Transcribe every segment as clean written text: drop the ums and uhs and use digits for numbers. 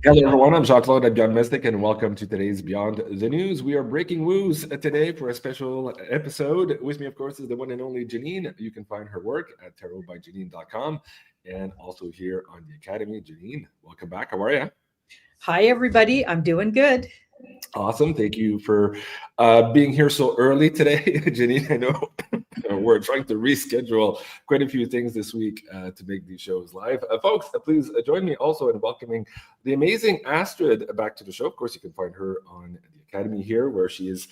Hello, everyone. I'm JEAN-CLAUDE. I'm Beyond Mystic, and welcome to today's Beyond the News. We are breaking news today for a special episode. With me, of course, is the one and only Janine. You can find her work at tarotbyjanine.com and also here on the Academy. Janine, welcome back. How are you? Hi, everybody. I'm doing good. Awesome. Thank you for being here so early today, Janine. I know we're trying to reschedule quite a few things this week to make these shows live. Folks, please join me also in welcoming the amazing Astrid back to the show. Of course, you can find her on the Academy here, where she is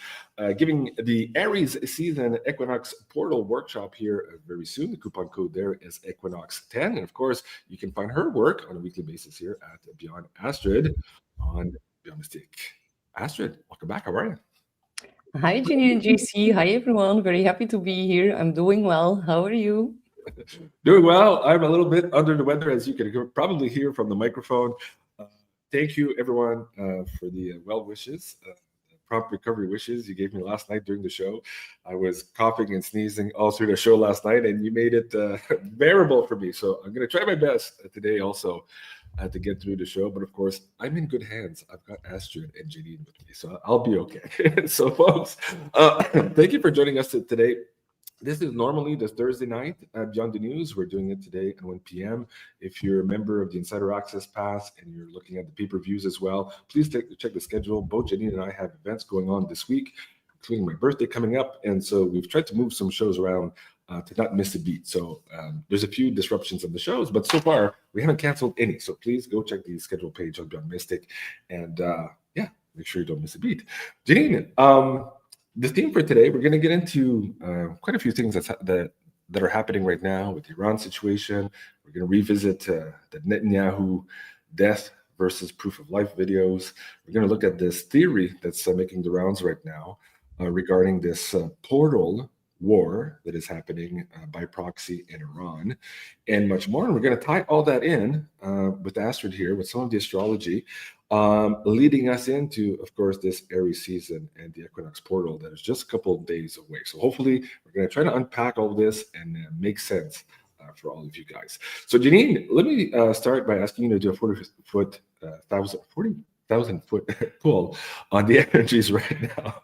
giving the Aries season Equinox Portal workshop here very soon. The coupon code there is Equinox10. And of course, you can find her work on a weekly basis here at Beyond Astrid on Beyond Mystic. Astrid, welcome back. How are you? Hi, Jenny and JC. Hi, everyone. Very happy to be here. I'm doing well. How are you? Doing well. I'm a little bit under the weather, as you can probably hear from the microphone. Thank you, everyone, for the well wishes, prompt recovery wishes you gave me last night during the show. I was coughing and sneezing all through the show last night, and you made it bearable for me. So I'm going to try my best today also to get through the show. But of course, I'm in good hands. I've got Astrid and Janine with me, so I'll be okay. So, folks, thank you for joining us today. This is normally the Thursday night Beyond the News. We're doing it today at 1 p.m. If you're a member of the Insider Access Pass and you're looking at the pay-per-views as well, please check the schedule. Both Janine and I have events going on this week, including my birthday coming up. And so we've tried to move some shows around to not miss a beat. So there's a few disruptions of the shows, but so far we haven't canceled any. So please go check the schedule page on Beyond Mystic and make sure you don't miss a beat. Janine, the theme for today, we're going to get into quite a few things that are happening right now with the Iran situation. We're going to revisit the Netanyahu death versus proof of life videos. We're going to look at this theory that's making the rounds right now regarding this portal war that is happening by proxy in Iran and much more. And we're going to tie all that in with Astrid here with some of the astrology leading us into, of course, this Aries season and the Equinox portal that is just a couple of days away. So hopefully we're going to try to unpack all this and make sense for all of you guys. So Janine, let me start by asking you to do a 40,000-foot pull on the energies right now.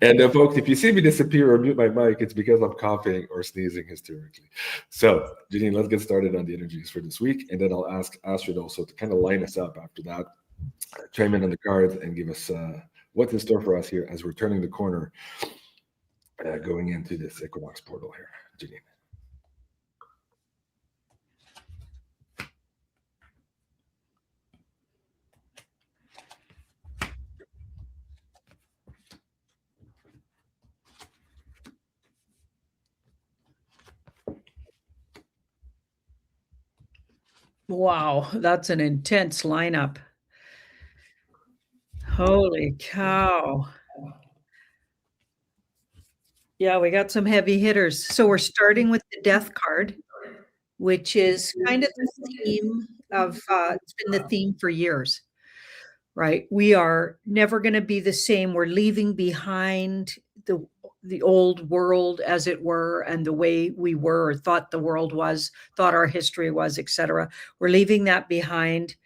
And folks, if you see me disappear or mute my mic, it's because I'm coughing or sneezing hysterically. So Janine, let's get started on the energies for this week. And then I'll ask Astrid also to kind of line us up after that. Chime in on the cards and give us what's in store for us here as we're turning the corner going into this Equinox portal here. Janine. Wow, that's an intense lineup. Holy cow. Yeah, we got some heavy hitters. So we're starting with the death card, which is kind of the theme of it's been the theme for years, right? We are never going to be the same. We're leaving behind the old world, as it were, and the way we were or thought the world was, thought our history was, etc. We're leaving that behind,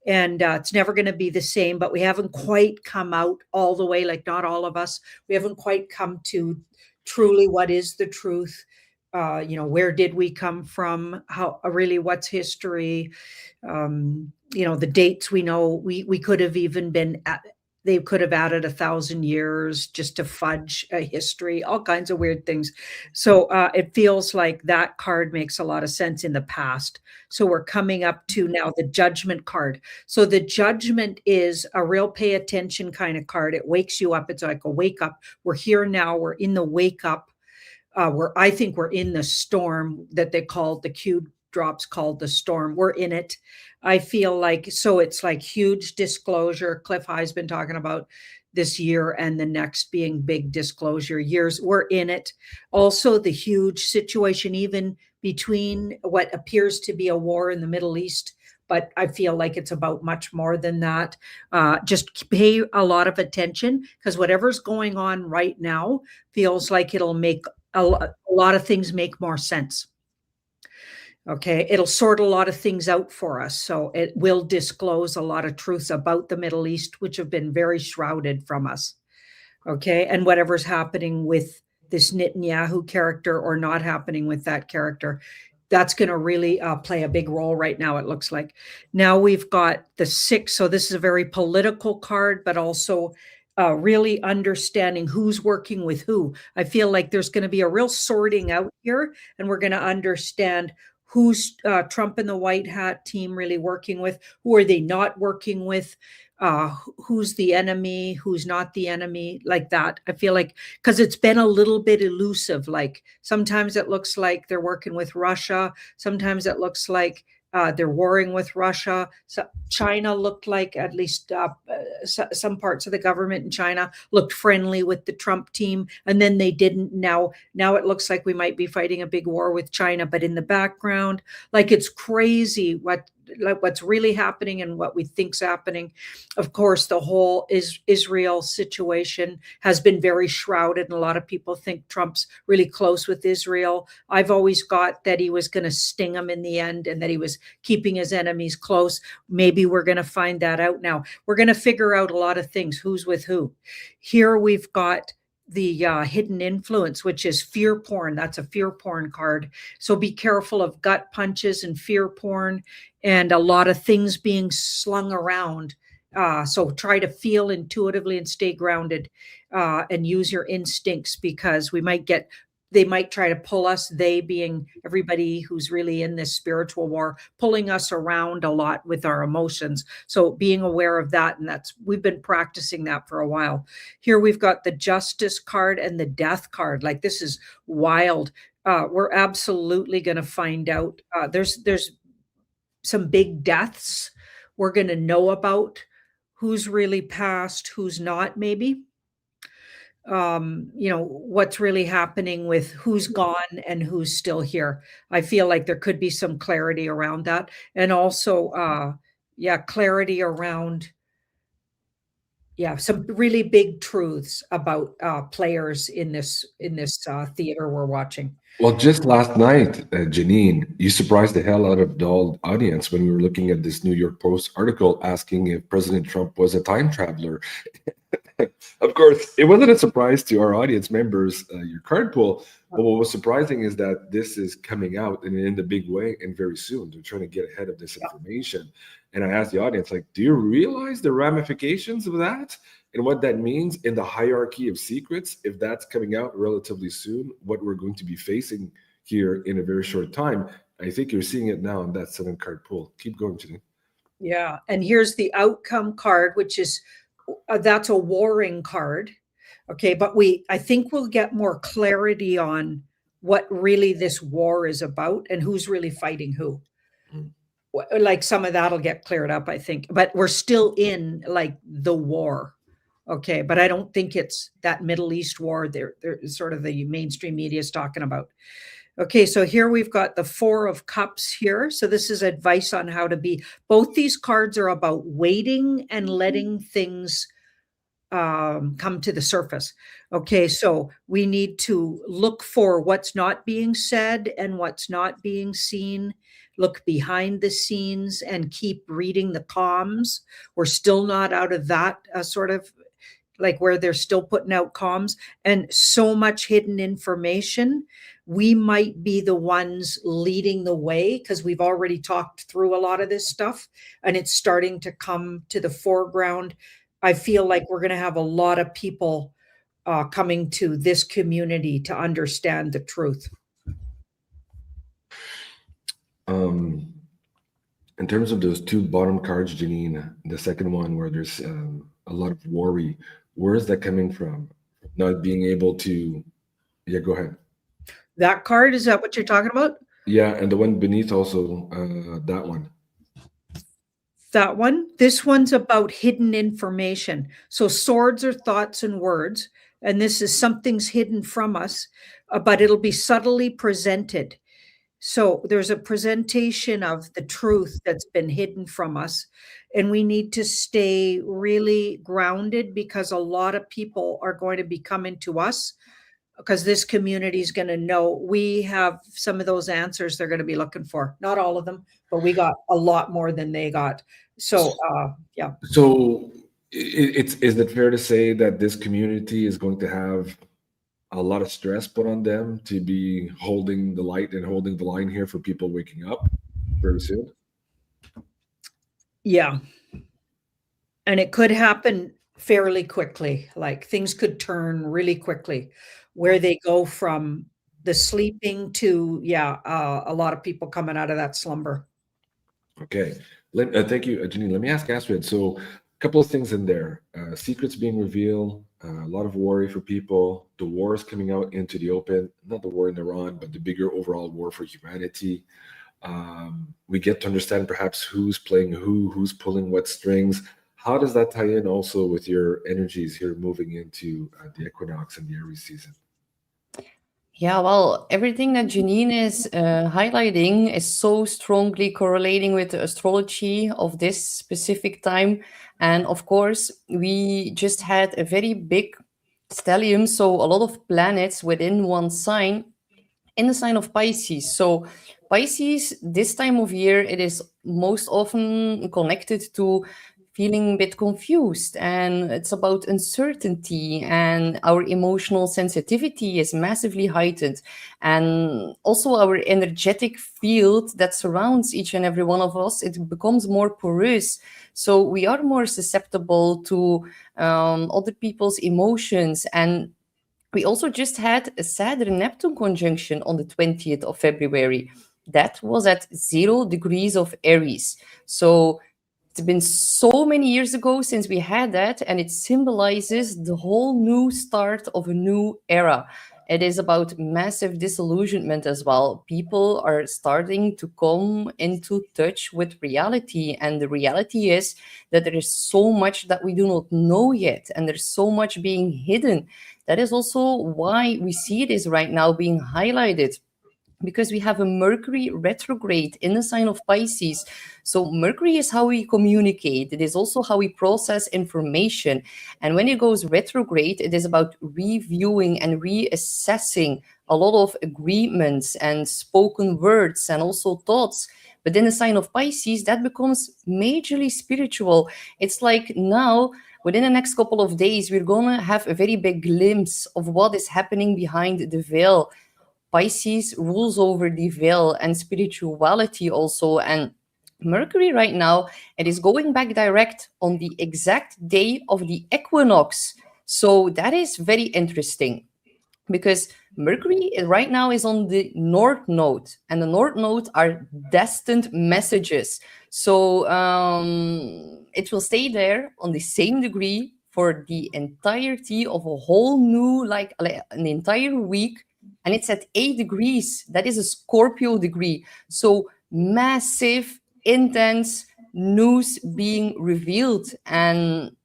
and it's never going to be the same. But we haven't quite come out all the way, like not all of us. We haven't quite come to truly what is the truth. Where did we come from? How really? What's history? The dates we know. We could have even been at. They could have added 1,000 years just to fudge a history, all kinds of weird things. So it feels like that card makes a lot of sense in the past. So we're coming up to now the Judgment card. So the Judgment is a real pay attention kind of card. It wakes you up. It's like a wake up. We're here now. We're in the wake up. I think we're in the storm that they called the Q drops called the storm. We're in it. I feel like, so it's like huge disclosure. Cliff High's been talking about this year and the next being big disclosure years. We're in it. Also, the huge situation, even between what appears to be a war in the Middle East, but I feel like it's about much more than that. Just pay a lot of attention, because whatever's going on right now feels like it'll make a lot of things make more sense. Okay, it'll sort a lot of things out for us. So it will disclose a lot of truths about the Middle East, which have been very shrouded from us. Okay, and whatever's happening with this Netanyahu character or not happening with that character, that's going to really play a big role right now, it looks like. Now we've got the 6. So this is a very political card, but also really understanding who's working with who. I feel like there's going to be a real sorting out here, and we're going to understand who's Trump and the White Hat team really working with, who are they not working with, who's the enemy, who's not the enemy, like that. I feel like, because it's been a little bit elusive, like sometimes it looks like they're working with Russia, sometimes it looks like they're warring with Russia. So China looked like, at least some parts of the government in China looked friendly with the Trump team, and then they didn't. Now it looks like we might be fighting a big war with China, but in the background, like, it's crazy what's really happening and what we think's happening. Of course, the whole Israel situation has been very shrouded, and a lot of people think Trump's really close with Israel. I've always got that he was going to sting them in the end, and that he was keeping his enemies close. Maybe we're going to find that out now. We're going to figure out a lot of things, who's with who. Here we've got the hidden influence, which is fear porn. That's a fear porn card. So be careful of gut punches and fear porn, and a lot of things being slung around. So try to feel intuitively and stay grounded, and use your instincts, because they might try to pull us, they being everybody who's really in this spiritual war, pulling us around a lot with our emotions. So being aware of that, and we've been practicing that for a while. Here we've got the Justice card and the Death card. Like, this is wild. We're absolutely going to find out. There's some big deaths we're going to know about, who's really passed, who's not, maybe. What's really happening with who's gone and who's still here. I feel like there could be some clarity around that. And also, clarity around, some really big truths about players in this theater we're watching. Well, just last night, Janine, you surprised the hell out of the whole audience when we were looking at this New York Post article asking if President Trump was a time traveler. Of course, it wasn't a surprise to our audience members, your card pool. But what was surprising is that this is coming out in the big way and very soon. They're trying to get ahead of this information. And I asked the audience, like, do you realize the ramifications of that and what that means in the hierarchy of secrets? If that's coming out relatively soon, what we're going to be facing here in a very short time. I think you're seeing it now in that 7-card pool. Keep going, Janine. Yeah. And here's the outcome card, which is that's a warring card. Okay, but I think we'll get more clarity on what really this war is about and who's really fighting who. Like, some of that'll get cleared up, I think, but we're still in, like, the war. Okay, but I don't think it's that Middle East war they're sort of the mainstream media is talking about. Okay, so here we've got the 4 of Cups here. So this is advice on how to be. Both these cards are about waiting and letting things come to the surface. Okay, so we need to look for what's not being said and what's not being seen. Look behind the scenes and keep reading the comms. We're still not out of that sort of, like, where they're still putting out comms, and so much hidden information. We might be the ones leading the way, because we've already talked through a lot of this stuff and it's starting to come to the foreground. I feel like we're going to have a lot of people coming to this community to understand the truth. In terms of those 2 bottom cards, Janine, the second one where there's a lot of worry, where is that coming from? Not being able to, go ahead. That card, is that what you're talking about? Yeah, and the one beneath also, that one. That one? This one's about hidden information. So swords are thoughts and words, and this is something's hidden from us, but it'll be subtly presented. So there's a presentation of the truth that's been hidden from us, and we need to stay really grounded, because a lot of people are going to be coming to us because this community is going to know we have some of those answers they're going to be looking for. Not all of them, but we got a lot more than they got. So, yeah. So is it fair to say that this community is going to have a lot of stress put on them to be holding the light and holding the line here for people waking up very soon? Yeah. And it could happen fairly quickly. Like things could turn really quickly where they go from the sleeping to, a lot of people coming out of that slumber. Okay. Thank you, Janine. Let me ask Astrid. So, a couple of things in there. Secrets being revealed, a lot of worry for people. The war is coming out into the open. Not the war in Iran, but the bigger overall war for humanity. We get to understand perhaps who's playing who's pulling what strings. How does that tie in also with your energies here moving into the equinox and the Aries season? Yeah, well, everything that Janine is highlighting is so strongly correlating with the astrology of this specific time. And of course, we just had a very big stellium, so a lot of planets within one sign in the sign of Pisces. So Pisces, this time of year, it is most often connected to feeling a bit confused, and it's about uncertainty, and our emotional sensitivity is massively heightened, and also our energetic field that surrounds each and every one of us, it becomes more porous, so we are more susceptible to other people's emotions. And we also just had a Saturn Neptune conjunction on the 20th of February. That was at 0 degrees of Aries. So it's been so many years ago since we had that, and it symbolizes the whole new start of a new era. It is about massive disillusionment as well. People are starting to come into touch with reality, and the reality is that there is so much that we do not know yet, and there's so much being hidden. That is also why we see this right now being highlighted, because we have a Mercury retrograde in the sign of Pisces. So Mercury is how we communicate. It is also how we process information. And when it goes retrograde, it is about reviewing and reassessing a lot of agreements and spoken words and also thoughts. But in the sign of Pisces, that becomes majorly spiritual. It's like now, within the next couple of days, we're going to have a very big glimpse of what is happening behind the veil. Pisces rules over the veil and spirituality also. And Mercury right now, it is going back direct on the exact day of the equinox. So that is very interesting, because Mercury right now is on the North Node, and the North Node are destined messages. So it will stay there on the same degree for the entirety of a whole new, like an entire week. And it's at 8 degrees. That is a Scorpio degree. So massive, intense news being revealed. And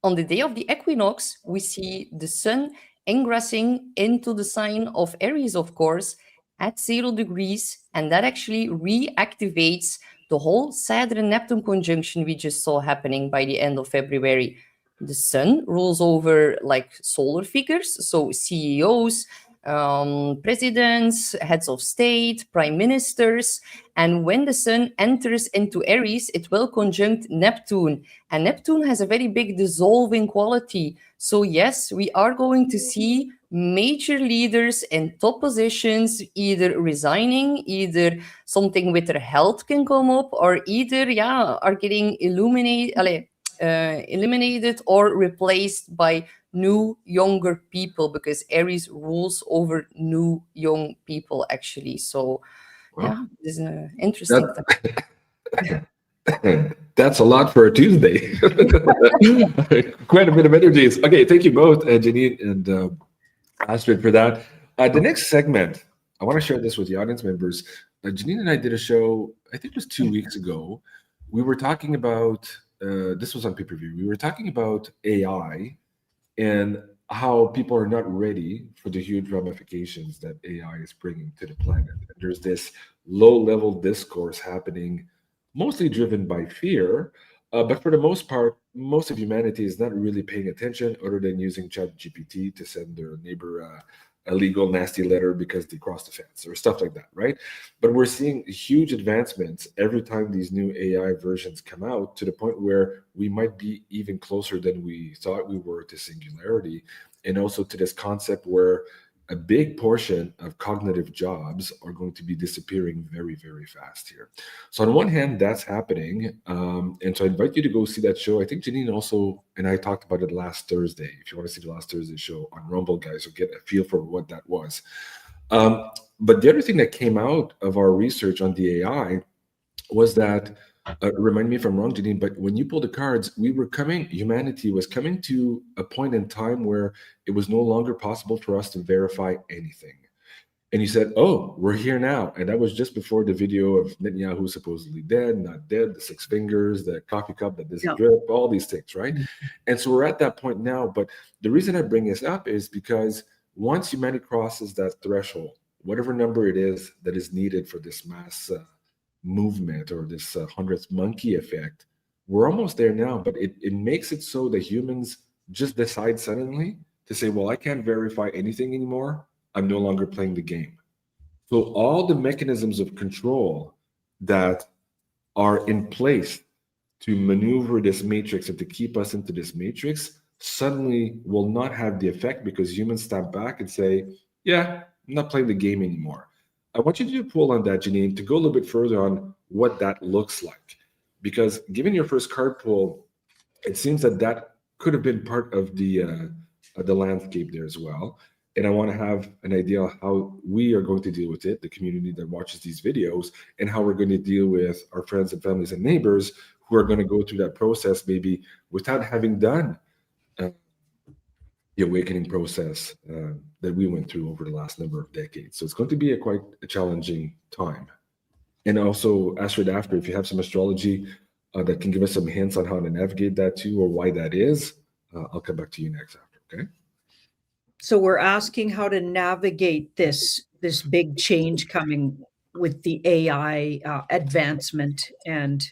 on the day of the equinox, we see the sun ingressing into the sign of Aries, of course, at 0 degrees. And that actually reactivates the whole Saturn-Neptune conjunction we just saw happening by the end of February. The sun rules over like solar figures, so CEOs, presidents, heads of state, prime ministers. And when the sun enters into Aries, it will conjunct Neptune. And Neptune has a very big dissolving quality. So yes, we are going to see major leaders in top positions either resigning, either something with their health can come up, or either, are getting eliminated or replaced by new younger people, because Aries rules over new young people actually. So this is an interesting That, that's a lot for a Tuesday. Quite a bit of energies. Okay, thank you both, Janine and Astrid, for that. The next segment, I want to share this with the audience members. Janine and I did a show, I think it was 2 weeks ago. We were talking about, this was on pay-per-view, we were talking about AI and how people are not ready for the huge ramifications that AI is bringing to the planet. And there's this low-level discourse happening, mostly driven by fear, But for the most part, most of humanity is not really paying attention other than using ChatGPT to send their neighbor a legal nasty letter because they crossed the fence or stuff like that, right? But we're seeing huge advancements every time these new AI versions come out, to the point where we might be even closer than we thought we were to singularity, and also to this concept where a big portion of cognitive jobs are going to be disappearing very, very fast here. So on one hand, that's happening, and so I invite you to go see that show. I think Janine also and I talked about it last Thursday. If you want to see the last Thursday show on Rumble, guys, you'll get a feel for what that was. But the other thing that came out of our research on the AI was that, remind me if I'm wrong, Janine, but when you pull the cards, humanity was coming to a point in time where it was no longer possible for us to verify anything. And you said, oh, we're here now. And that was just before the video of Netanyahu supposedly dead, not dead, the 6 fingers, the coffee cup that doesn't drip, all these things, right? And so we're at that point now. But the reason I bring this up is because once humanity crosses that threshold, whatever number it is that is needed for this mass movement or this 100th monkey effect, we're almost there now. But it makes it so that humans just decide suddenly to say, well, I can't verify anything anymore. I'm no longer playing the game. So all the mechanisms of control that are in place to maneuver this matrix and to keep us into this matrix suddenly will not have the effect, because humans step back and say, yeah, I'm not playing the game anymore. I want you to do a poll on that, Janine, to go a little bit further on what that looks like. Because given your first card pull, it seems that that could have been part of the landscape there as well. And I want to have an idea of how we are going to deal with it, the community that watches these videos, and how we're going to deal with our friends and families and neighbors who are going to go through that process maybe without having done the awakening process that we went through over the last number of decades. So it's going to be quite a challenging time. And also, Astrid, after, if you have some astrology that can give us some hints on how to navigate that too, or why that is, I'll come back to you next after, okay? So we're asking how to navigate this big change coming with the AI advancement and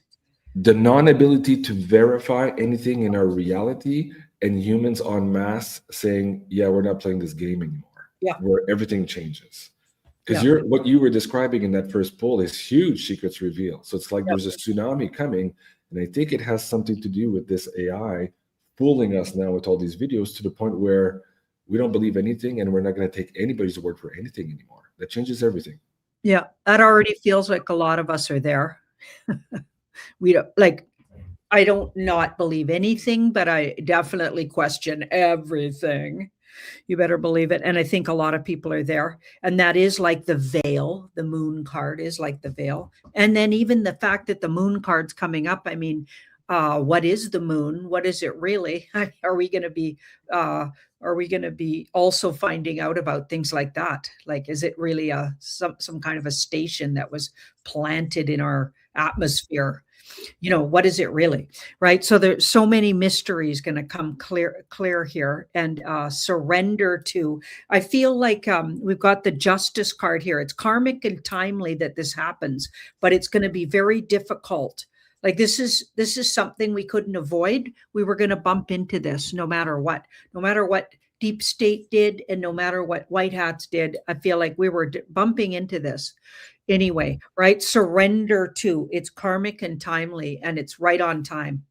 the non-ability to verify anything in our reality, and humans en masse saying, yeah, we're not playing this game anymore. Yeah. Where everything changes. Because what you were describing in that first poll is huge secrets revealed. So it's like there's a tsunami coming, and I think it has something to do with this AI fooling us now with all these videos, to the point where we don't believe anything, and we're not going to take anybody's word for anything anymore. That changes everything. Yeah, that already feels like a lot of us are there. We don't, like, I don't not believe anything, but I definitely question everything. You better believe it. And I think a lot of people are there. And that is like the veil. The moon card is like the veil. And then even the fact that the moon card's coming up, I mean, what is the moon? What is it really? Are we going to be also finding out about things like that? Like, is it really some kind of a station that was planted in our atmosphere? What is it really, right? So there's so many mysteries going to come clear here, and surrender to. I feel like we've got the justice card here. It's karmic and timely that this happens, but it's going to be very difficult. Like this is something we couldn't avoid. We were going to bump into this no matter what deep state did, and no matter what white hats did. I feel like we were bumping into this anyway, right? Surrender to. It's karmic and timely, and it's right on time,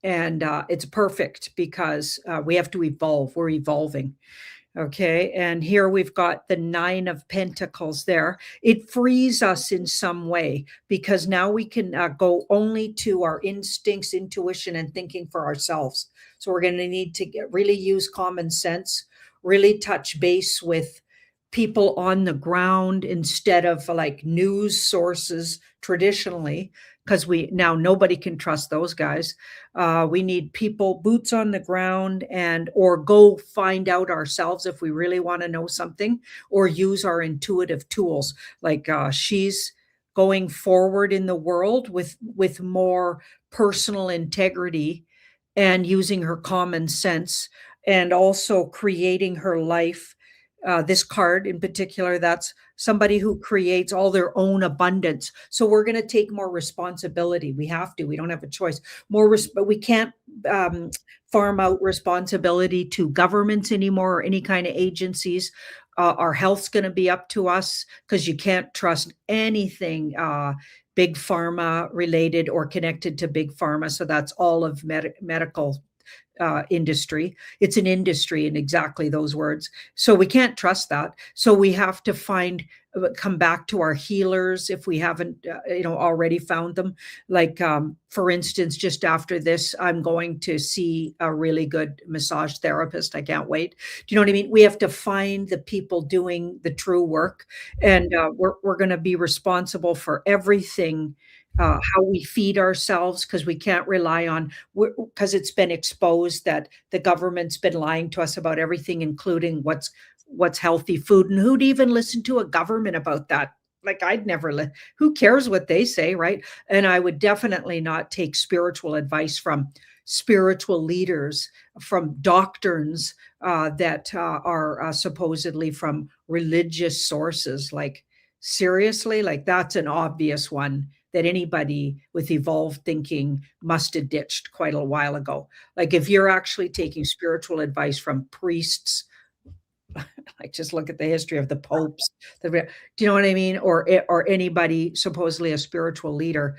and it's perfect because we have to evolve. We're evolving. Okay, and here we've got the 9 of Pentacles there. It frees us in some way, because now we can go only to our instincts, intuition, and thinking for ourselves. So we're going to need to really use common sense, really touch base with people on the ground instead of like news sources traditionally, because nobody can trust those guys. We need people, boots on the ground, or go find out ourselves if we really want to know something, or use our intuitive tools. Like she's going forward in the world with more personal integrity, and using her common sense, and also creating her life this card in particular, that's somebody who creates all their own abundance. So we're going to take more responsibility. We have to. We don't have a choice. But we can't farm out responsibility to governments anymore or any kind of agencies. Our health's going to be up to us because you can't trust anything big pharma related or connected to big pharma. So that's all of medical industry. It's an industry in exactly those words. So we can't trust that. So we have to come back to our healers if we haven't, already found them. Like, for instance, just after this, I'm going to see a really good massage therapist. I can't wait. Do you know what I mean? We have to find the people doing the true work, and we're going to be responsible for everything. How we feed ourselves, because we can't rely on, because it's been exposed that the government's been lying to us about everything, including what's healthy food. And who'd even listen to a government about that? Like, I'd never who cares what they say, right? And I would definitely not take spiritual advice from spiritual leaders, from doctrines that are supposedly from religious sources. Like, seriously, like, that's an obvious one that anybody with evolved thinking must have ditched quite a while ago. Like, if you're actually taking spiritual advice from priests, like, just look at the history of the popes. Do you know what I mean? Or anybody supposedly a spiritual leader,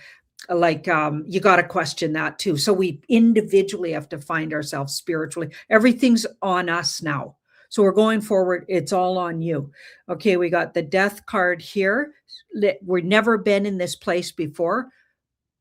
like, you got to question that too. So we individually have to find ourselves spiritually. Everything's on us now. So we're going forward. It's all on you. Okay, we got the death card here. We've never been in this place before,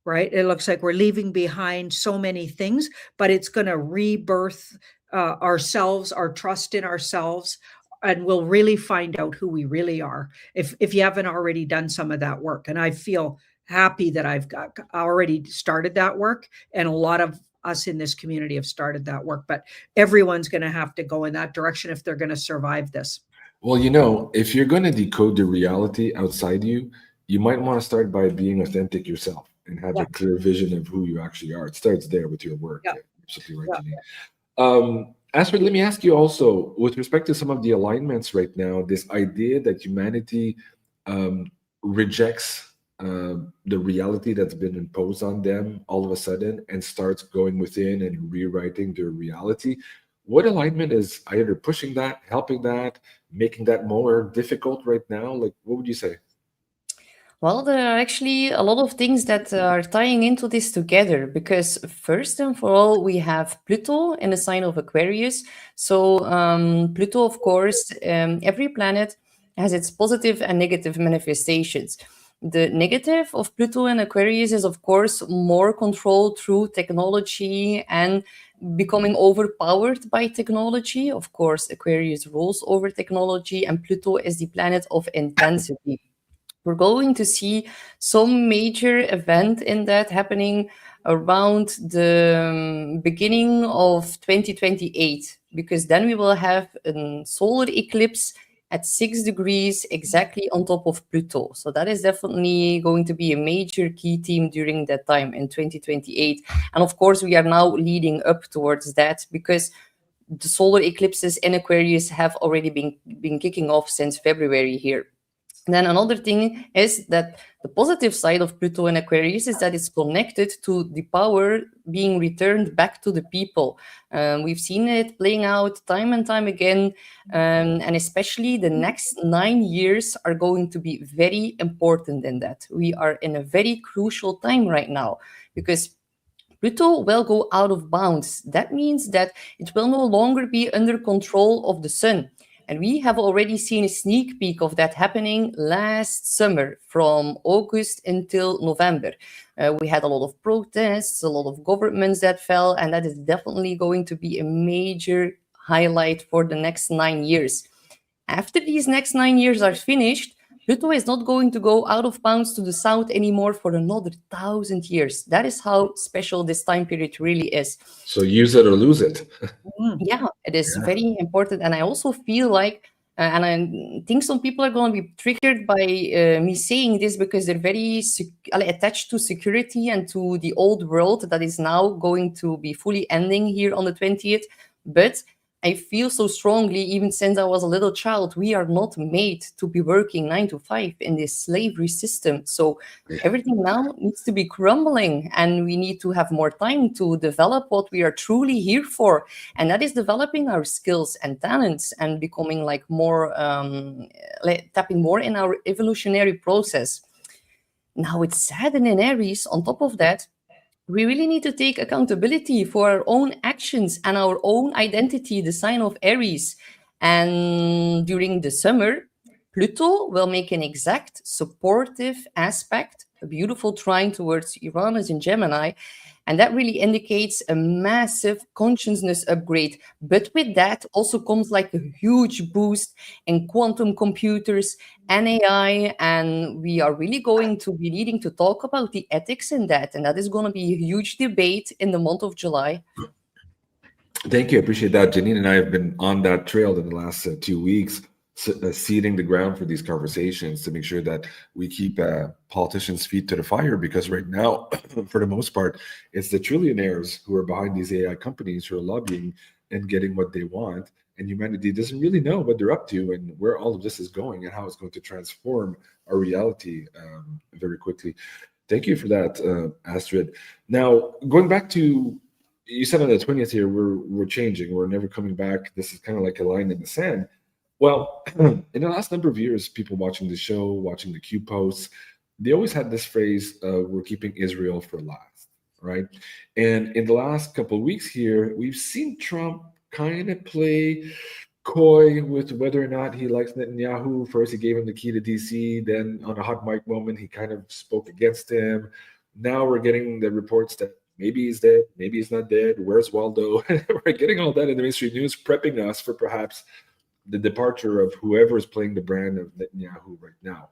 right? It looks like we're leaving behind so many things, but it's going to rebirth ourselves, our trust in ourselves, and we'll really find out who we really are if you haven't already done some of that work. And I feel happy that I've already started that work, and a lot of us in this community have started that work, but everyone's going to have to go in that direction if they're going to survive this. Well, if you're going to decode the reality outside you, you might want to start by being authentic yourself and have a clear vision of who you actually are. It starts there with your work. Yeah. Absolutely right, Janine. Astrid, let me ask you also, with respect to some of the alignments right now, this idea that humanity rejects the reality that's been imposed on them all of a sudden and starts going within and rewriting their reality. What alignment is either pushing that, helping that, making that more difficult right now? Like, what would you say? Well, there are actually a lot of things that are tying into this together, because first and for all, we have Pluto in the sign of Aquarius. So Pluto, of course, every planet has its positive and negative manifestations. The negative of Pluto and Aquarius is, of course, more control through technology and becoming overpowered by technology. Of course, Aquarius rules over technology, and Pluto is the planet of intensity. We're going to see some major event in that happening around the beginning of 2028, because then we will have a solar eclipse at 6 degrees exactly on top of Pluto. So that is definitely going to be a major key theme during that time in 2028. And of course, we are now leading up towards that, because the solar eclipses in Aquarius have already been kicking off since February here. And then another thing is that the positive side of Pluto in Aquarius is that it's connected to the power being returned back to the people. We've seen it playing out time and time again, and especially the next 9 years are going to be very important in that. We are in a very crucial time right now, because Pluto will go out of bounds. That means that it will no longer be under control of the sun. And we have already seen a sneak peek of that happening last summer, from August until November. We had a lot of protests, a lot of governments that fell, and that is definitely going to be a major highlight for the next 9 years. After these next 9 years are finished, Pluto is not going to go out of bounds to the south anymore for another 1,000 years. That is how special this time period really is. So use it or lose it. Yeah, it is very important. And I also feel like, and I think some people are going to be triggered by me saying this, because they're very attached to security and to the old world that is now going to be fully ending here on the 20th. But I feel so strongly, even since I was a little child, we are not made to be working 9 to 5 in this slavery system. So everything now needs to be crumbling, and we need to have more time to develop what we are truly here for. And that is developing our skills and talents and becoming like more, tapping more in our evolutionary process. Now it's Saturn in Aries. On top of that, we really need to take accountability for our own actions and our own identity, the sign of Aries. And during the summer, Pluto will make an exact supportive aspect, a beautiful trine towards Uranus in Gemini. And that really indicates a massive consciousness upgrade. But with that also comes like a huge boost in quantum computers and AI. And we are really going to be needing to talk about the ethics in that. And that is going to be a huge debate in the month of July. Thank you. I appreciate that. Janine and I have been on that trail in the last 2 weeks, seeding the ground for these conversations to make sure that we keep politicians' feet to the fire, because right now, for the most part, it's the trillionaires who are behind these AI companies who are lobbying and getting what they want. And humanity doesn't really know what they're up to and where all of this is going and how it's going to transform our reality very quickly. Thank you for that, Astrid. Now, going back to, you said on the 20th here, we're changing. We're never coming back. This is kind of like a line in the sand. Well, in the last number of years, people watching the show, watching the Q posts, they always had this phrase, we're keeping Israel for last, right? And in the last couple of weeks here, we've seen Trump kind of play coy with whether or not he likes Netanyahu. First, he gave him the key to DC. Then on a hot mic moment, he kind of spoke against him. Now we're getting the reports that maybe he's dead, maybe he's not dead. Where's Waldo? We're getting all that in the mainstream news, prepping us for perhaps the departure of whoever is playing the brand of Netanyahu right now.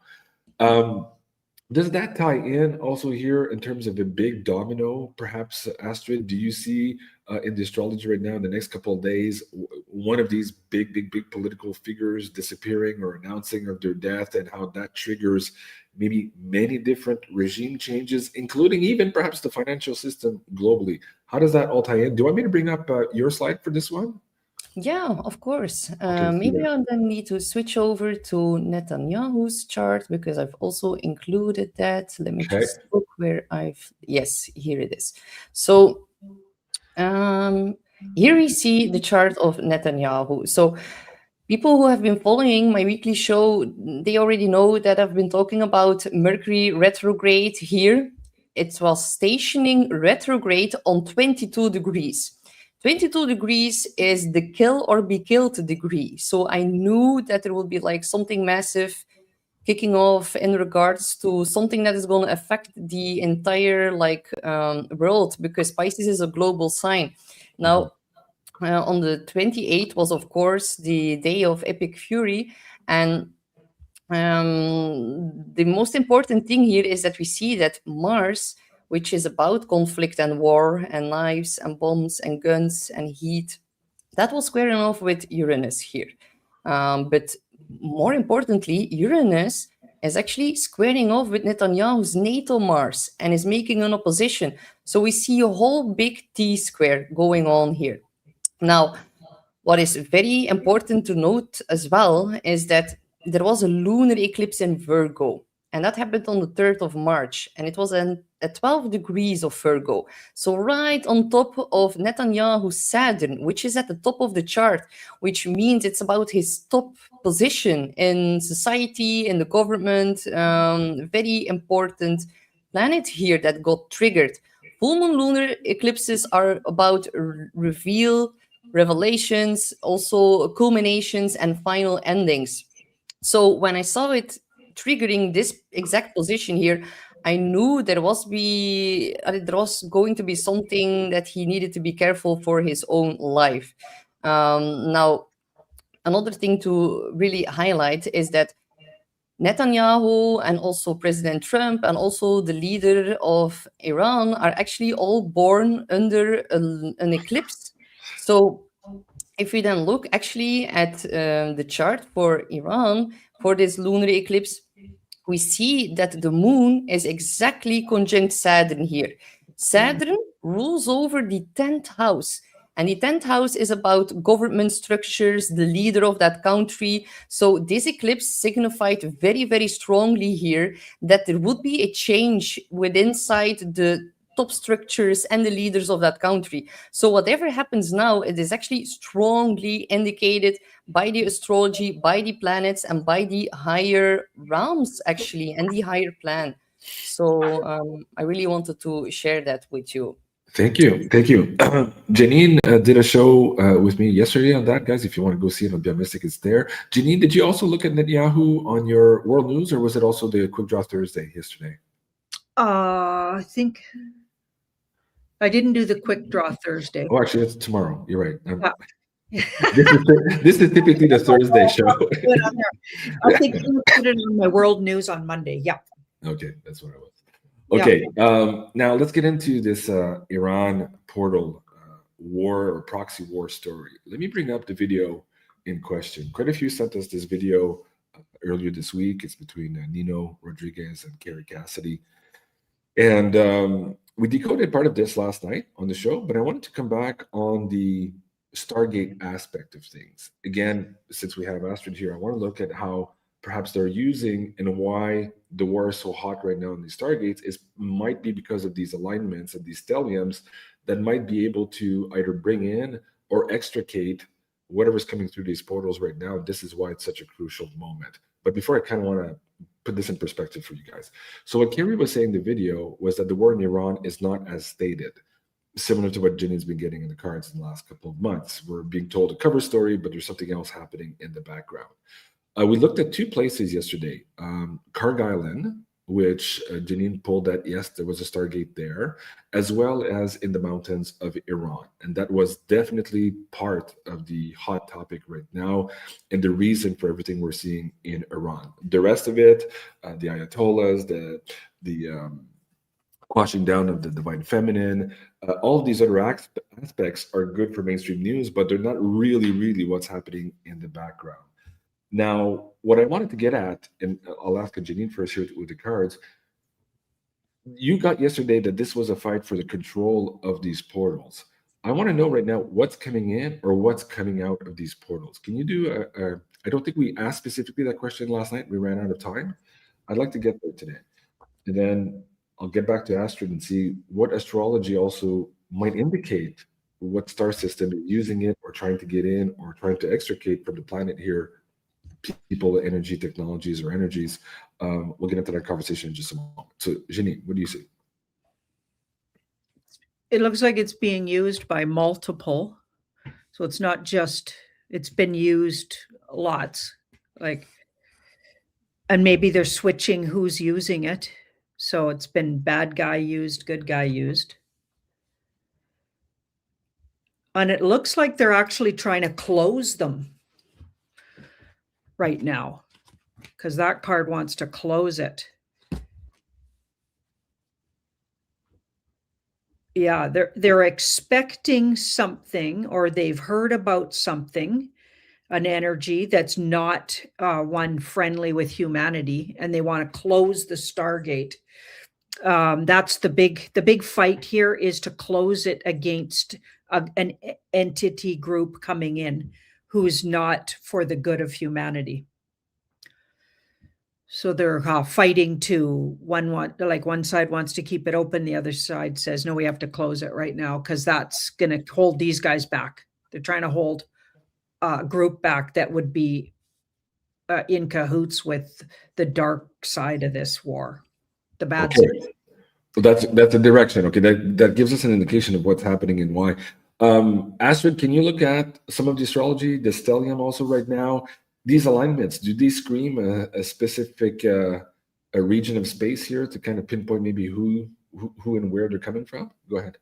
Does that tie in also here in terms of a big domino, perhaps, Astrid? Do you see in the astrology right now in the next couple of days, one of these big political figures disappearing or announcing of their death, and how that triggers maybe many different regime changes, including even perhaps the financial system globally? How does that all tie in? Do you want me to bring up your slide for this one? Yeah, of course. Okay, Maybe I then need to switch over to Netanyahu's chart, because I've also included that. Let me Okay. just look where yes, here it is. So here we see the chart of Netanyahu. So people who have been following my weekly show, they already know that I've been talking about Mercury retrograde here. It was stationing retrograde on 22 degrees. 22 degrees is the kill or be killed degree. So I knew that there would be like something massive kicking off in regards to something that is going to affect the entire world, because Pisces is a global sign. Now, on the 28th was, of course, the day of epic fury. And the most important thing here is that we see that Mars, which is about conflict and war and knives and bombs and guns and heat, that was squaring off with Uranus here. But more importantly, Uranus is actually squaring off with Netanyahu's natal Mars and is making an opposition. So we see a whole big T-square going on here. Now, what is very important to note as well is that there was a lunar eclipse in Virgo, and that happened on the 3rd of March, and it was at 12 degrees of Virgo. So right on top of Netanyahu's Saturn, which is at the top of the chart, which means it's about his top position in society, in the government. Very important planet here that got triggered. Full moon lunar eclipses are about revelations, also culminations and final endings. So when I saw it triggering this exact position here, I knew there was going to be something that he needed to be careful for his own life. Now, another thing to really highlight is that Netanyahu and also President Trump and also the leader of Iran are actually all born under an eclipse. So if we then look actually at the chart for Iran for this lunar eclipse, we see that the moon is exactly conjunct Saturn here. Saturn rules over the 10th house. And the 10th house is about government structures, the leader of that country. So this eclipse signified very, very strongly here that there would be a change within inside the top structures and the leaders of that country. So whatever happens now, it is actually strongly indicated by the astrology, by the planets, and by the higher realms, actually, and the higher plan. So I really wanted to share that with you. Thank you. Thank you. Janine did a show with me yesterday on that, guys. If you want to go see it on Beyond Mystic, it's there. Janine, did you also look at Netanyahu on your World News, or was it also the Quick Draw Thursday yesterday? I think I didn't do the quick draw Thursday. Oh, actually, it's tomorrow. You're right. Yeah. This is typically the Thursday show. I think you put it on my World News on Monday. Yeah. Okay, that's what it was. Okay, now let's get into this Iran portal war or proxy war story. Let me bring up the video in question. Quite a few sent us this video earlier this week. It's between Nino Rodriguez and Carrie Cassidy. And we decoded part of this last night on the show, but I wanted to come back on the Stargate aspect of things. Again, since we have Astrid here, I want to look at how perhaps they're using and why the war is so hot right now in these Stargates might be because of these alignments and these stelliums that might be able to either bring in or extricate whatever's coming through these portals right now. This is why it's such a crucial moment. But before, I kind of want to put this in perspective for you guys. So what Kerry was saying in the video was that the war in Iran is not as stated, similar to what Janine's been getting in the cards in the last couple of months. We're being told a cover story, but there's something else happening in the background. We looked at two places yesterday, Cargill, which Janine pulled that, yes, there was a Stargate there, as well as in the mountains of Iran. And that was definitely part of the hot topic right now and the reason for everything we're seeing in Iran. The rest of it, the Ayatollahs, the quashing down of the divine feminine, all of these other aspects are good for mainstream news, but they're not really what's happening in the background. Now, what I wanted to get at, and I'll ask Janine first here with the cards, you got yesterday that this was a fight for the control of these portals. I want to know right now what's coming in or what's coming out of these portals. Can you do I don't think we asked specifically that question last night. We ran out of time. I'd like to get there today. And then I'll get back to Astrid and see what astrology also might indicate what star system is using it or trying to get in or trying to extricate from the planet here, people, energy, technologies, or energies. We'll get into that conversation in just a moment. So, Janine, what do you see? It looks like it's being used by multiple. So it's not just, it's been used lots. And maybe they're switching who's using it. So it's been bad guy used, good guy used. And it looks like they're actually trying to close them right now, because that card wants to close it. Yeah, they're expecting something, or they've heard about something, an energy that's not one friendly with humanity, and they want to close the Stargate. That's the big fight here, is to close it against an entity group coming in who's not for the good of humanity. So they're fighting to one side wants to keep it open, the other side says no, we have to close it right now because that's going to hold these guys back. They're trying to hold a group back that would be in cahoots with the dark side of this war, the bad side. So that's a direction. Okay, that gives us an indication of what's happening and why. Astrid, can you look at some of the astrology, the stellium also right now? These alignments, do these scream a specific a region of space here to kind of pinpoint maybe who and where they're coming from? Go ahead.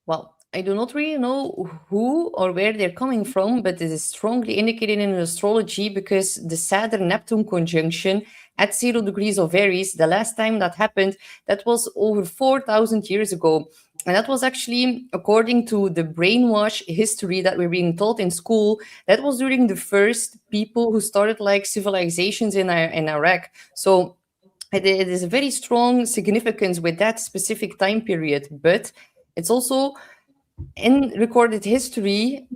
Well, I do not really know who or where they're coming from, but it is strongly indicated in astrology because the Saturn-Neptune conjunction at 0 degrees of Aries, the last time that happened, that was over 4,000 years ago. And that was actually, according to the brainwash history that we're being taught in school, that was during the first people who started like civilizations in Iraq. So it is a very strong significance with that specific time period, but it's also in recorded history,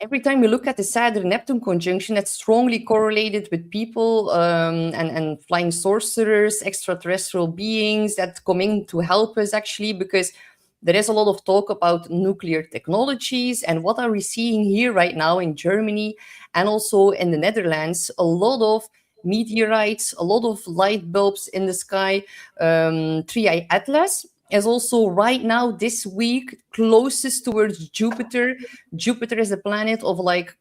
every time you look at the Saturn-Neptune conjunction, that's strongly correlated with people and flying sorcerers, extraterrestrial beings that come in to help us, actually, because there is a lot of talk about nuclear technologies. And what are we seeing here right now in Germany and also in the Netherlands? A lot of meteorites, a lot of light bulbs in the sky. 3i Atlas is also right now this week closest towards Jupiter. Jupiter is a planet of like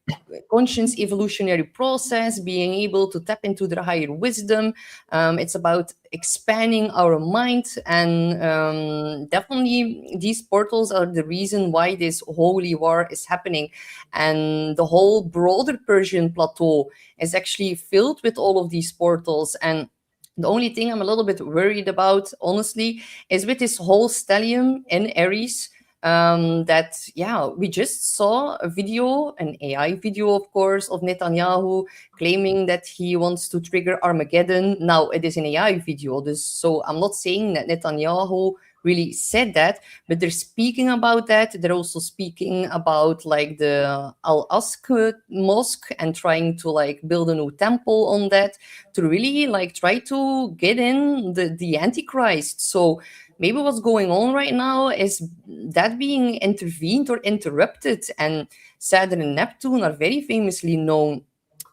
conscious evolutionary process, being able to tap into their higher wisdom. It's about expanding our mind, and definitely these portals are the reason why this holy war is happening. And the whole broader Persian plateau is actually filled with all of these portals. And the only thing I'm a little bit worried about, honestly, is with this whole stellium in Aries. That, yeah, we just saw a video, an AI video, of course, of Netanyahu claiming that he wants to trigger Armageddon. Now, it is an AI video, so I'm not saying that Netanyahu really said that, but they're speaking about that. They're also speaking about like the Al-Aqsa mosque and trying to like build a new temple on that to really like try to get in the Antichrist. So maybe what's going on right now is that being intervened or interrupted. And Saturn and Neptune are very famously known.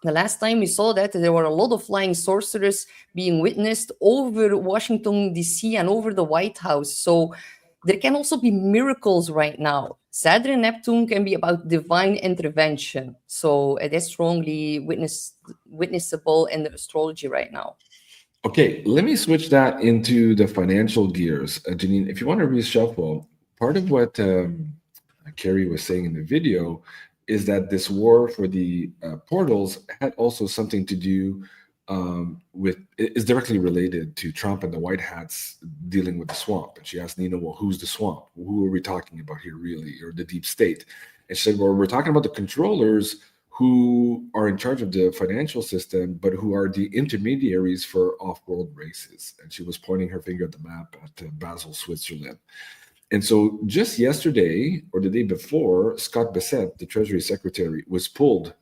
The last time we saw that, there were a lot of flying sorcerers being witnessed over Washington, D.C. and over the White House. So there can also be miracles right now. Saturn and Neptune can be about divine intervention. So it is strongly witnessable in the astrology right now. Okay, let me switch that into the financial gears. Janine, if you want to reshuffle, part of what Carrie was saying in the video is that this war for the portals had also something to do is directly related to Trump and the White Hats dealing with the swamp. And she asked Nina, well, who's the swamp? Who are we talking about here, really? Or the deep state? And she said, well, we're talking about the controllers who are in charge of the financial system, but who are the intermediaries for off-world races. And she was pointing her finger at the map at Basel, Switzerland. And so just yesterday or the day before, Scott Bessent, the Treasury Secretary, was pulled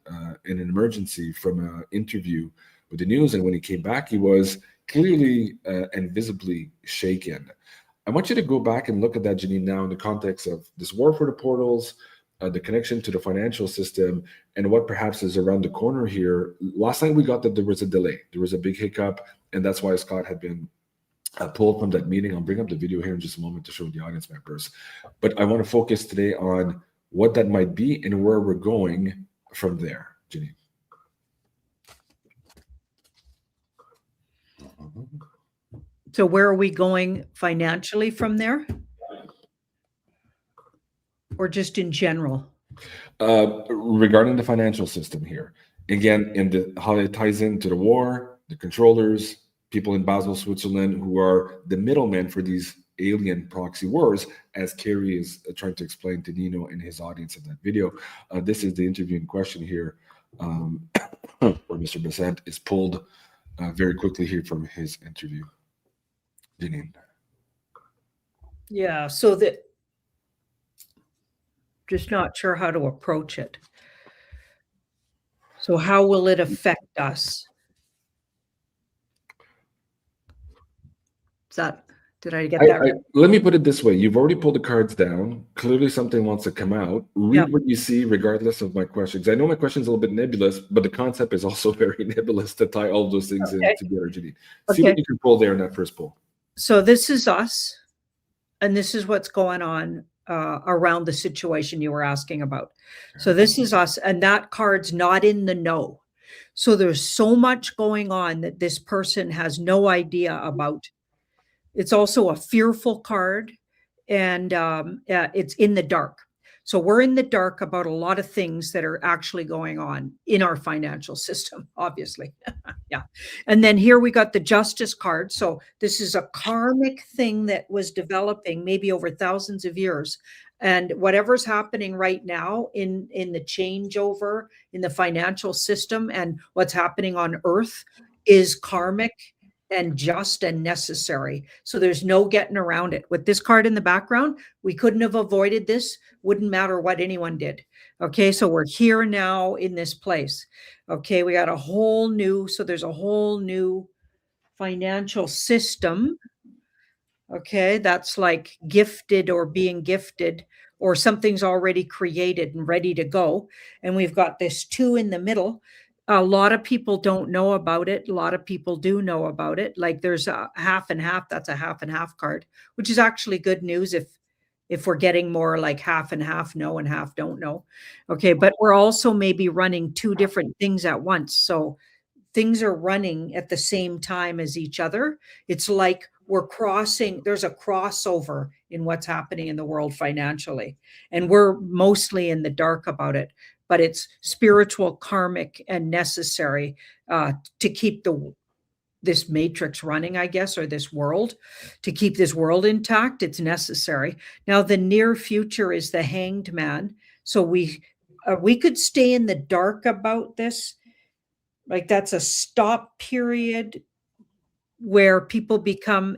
in an emergency from an interview with the news. And when he came back, he was clearly and visibly shaken. I want you to go back and look at that, Janine, now in the context of this war for the portals, the connection to the financial system, and what perhaps is around the corner here. Last time we got that there was a delay. There was a big hiccup, and that's why Scott had been pulled from that meeting. I'll bring up the video here in just a moment to show the audience members. But I want to focus today on what that might be and where we're going from there, Janine. So where are we going financially from there? Or just in general? Regarding the financial system here, again, how it ties into the war, the controllers, people in Basel, Switzerland, who are the middlemen for these alien proxy wars, as Kerry is trying to explain to Nino and his audience in that video. This is the interview in question here, where Mr. Bessent is pulled very quickly here from his interview. Janine. Yeah, so that just not sure how to approach it. So how will it affect us? Did I get that right? Let me put it this way. You've already pulled the cards down. Clearly something wants to come out. Read what you see regardless of my questions. I know my question is a little bit nebulous, but the concept is also very nebulous to tie all those things in together, Janine. See what you can pull there in that first pull. So this is us, and this is what's going on around the situation you were asking about. So this is us, and that card's not in the know. So there's so much going on that this person has no idea about. It's also a fearful card, and it's in the dark. So we're in the dark about a lot of things that are actually going on in our financial system, obviously. Yeah. And then here we got the Justice card. So this is a karmic thing that was developing maybe over thousands of years. And whatever's happening right now in the changeover in the financial system and what's happening on Earth is karmic. and just and necessary. So there's no getting around it. With this card in the background, we couldn't have avoided this. Wouldn't matter what anyone did. Okay, so we're here now in this place. Okay, we got a whole new, so there's a whole new financial system. Okay, that's like gifted or being gifted, or something's already created and ready to go. And we've got this 2 in the middle. A lot of people don't know about it. A lot of people do know about it. Like there's a half and half. That's a half and half card, which is actually good news if we're getting more like half and half know and half don't know. Okay, but we're also maybe running 2 different things at once. So things are running at the same time as each other. It's like we're crossing, there's a crossover in what's happening in the world financially. And we're mostly in the dark about it, but it's spiritual, karmic, and necessary to keep this matrix running, I guess, or this world, to keep this world intact. It's necessary. Now, the near future is the Hanged Man. So we could stay in the dark about this. Like that's a stop period where people become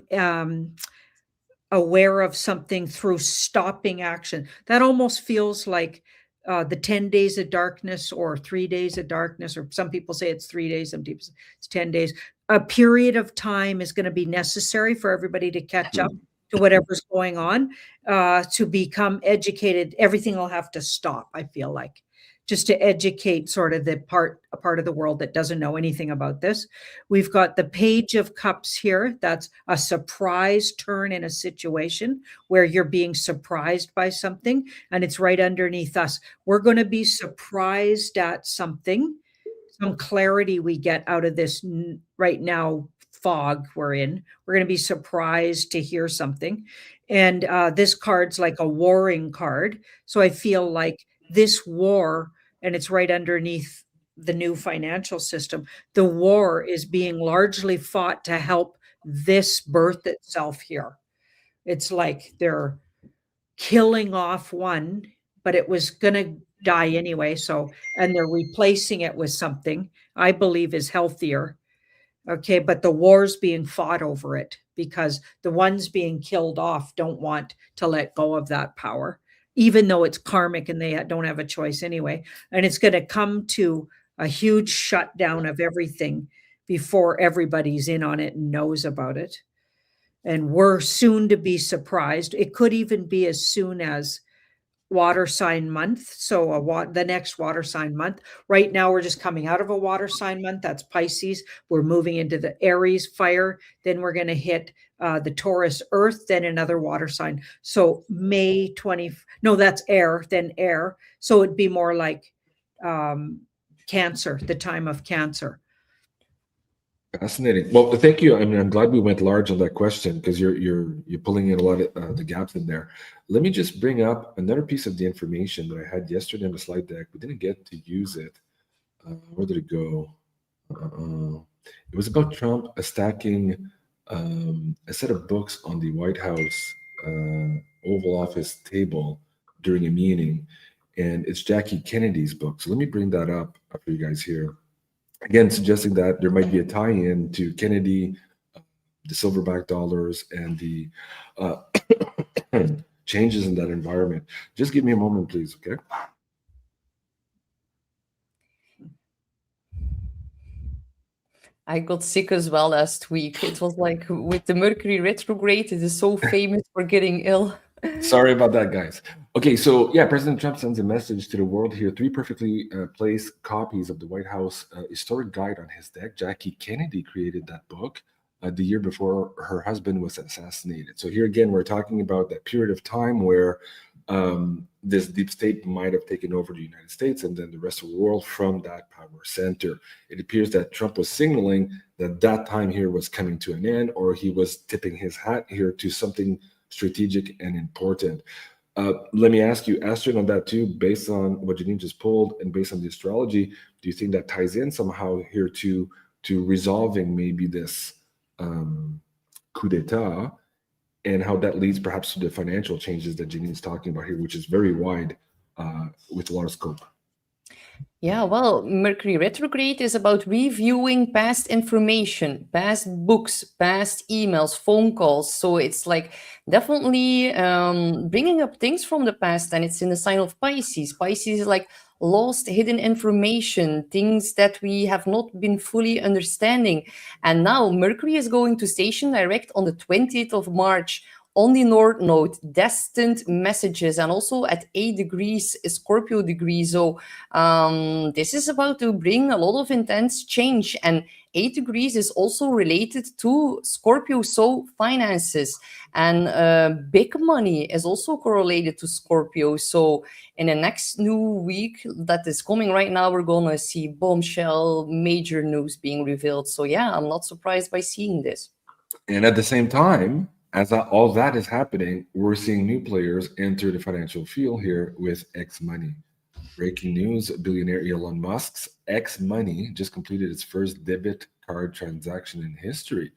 aware of something through stopping action. That almost feels like the 10 days of darkness or 3 days of darkness, or some people say it's 3 days, some people say it's 10 days. A period of time is going to be necessary for everybody to catch up to whatever's going on, to become educated. Everything will have to stop, I feel like, just to educate sort of a part of the world that doesn't know anything about this. We've got the Page of Cups here. That's a surprise turn in a situation where you're being surprised by something, and it's right underneath us. We're going to be surprised at something, some clarity we get out of this right now fog we're in. We're going to be surprised to hear something. And this card's like a warring card. So I feel like this war, and it's right underneath the new financial system, the war is being largely fought to help this birth itself here. It's like they're killing off one, but it was going to die anyway. So, and they're replacing it with something I believe is healthier. Okay, but the war's being fought over it because the ones being killed off don't want to let go of that power, even though it's karmic and they don't have a choice anyway. And it's going to come to a huge shutdown of everything before everybody's in on it and knows about it. And we're soon to be surprised. It could even be as soon as water sign month. So the next water sign month. Right now, we're just coming out of a water sign month. That's Pisces. We're moving into the Aries fire. Then we're going to hit the Taurus earth, then another water sign. So May 20, no, that's air, then air. So it'd be more like Cancer, the time of Cancer. Fascinating. Well, thank you. I mean, I'm glad we went large on that question because you're pulling in a lot of the gaps in there. Let me just bring up another piece of the information that I had yesterday on the slide deck. We didn't get to use it. Where did it go? It was about Trump stacking a set of books on the White House Oval Office table during a meeting, and it's Jackie Kennedy's book. So let me bring that up for you guys here. Again, suggesting that there might be a tie-in to Kennedy, the silverback dollars, and the changes in that environment. Just give me a moment, please, okay? I got sick as well last week. It was like with the Mercury retrograde, it is so famous for getting ill. Sorry about that, guys. Okay, so yeah, President Trump sends a message to the world here. 3 perfectly placed copies of the White House historic guide on his deck. Jackie Kennedy created that book the year before her husband was assassinated. So here again, we're talking about that period of time where this deep state might have taken over the United States and then the rest of the world from that power center. It appears that Trump was signaling that that time here was coming to an end, or he was tipping his hat here to something strategic and important. Let me ask you, Astrid, on that too, based on what Janine just pulled and based on the astrology, do you think that ties in somehow here to resolving maybe this coup d'etat, and how that leads perhaps to the financial changes that Janine's talking about here, which is very wide with a lot of scope? Yeah, well, Mercury retrograde is about reviewing past information, past books, past emails, phone calls. So it's like definitely bringing up things from the past, and it's in the sign of Pisces. Pisces is like lost, hidden information, things that we have not been fully understanding. And now Mercury is going to station direct on the 20th of March on the North Node, destined messages, and also at 8 degrees Scorpio degree. So this is about to bring a lot of intense change, and 8 degrees is also related to Scorpio, so finances and big money is also correlated to Scorpio. So in the next new week that is coming right now, we're gonna see bombshell major news being revealed. So yeah, I'm not surprised by seeing this. And at the same time, as all that is happening, we're seeing new players enter the financial field here with X Money. Breaking news, billionaire Elon Musk's X Money just completed its first debit card transaction in history,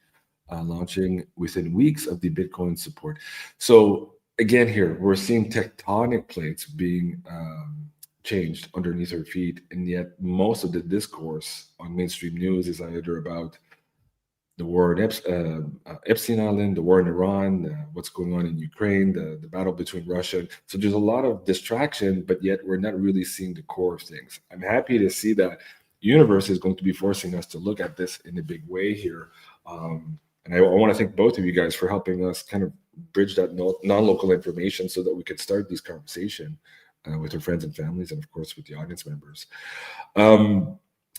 launching within weeks of the Bitcoin support. So again, here we're seeing tectonic plates being changed underneath our feet, and yet most of the discourse on mainstream news is either about the war in Epstein Island, the war in Iran, what's going on in Ukraine, the battle between Russia. So there's a lot of distraction, but yet we're not really seeing the core of things. I'm happy to see that universe is going to be forcing us to look at this in a big way here. And I want to thank both of you guys for helping us kind of bridge that non-local information so that we could start these conversation with our friends and families, and of course with the audience members.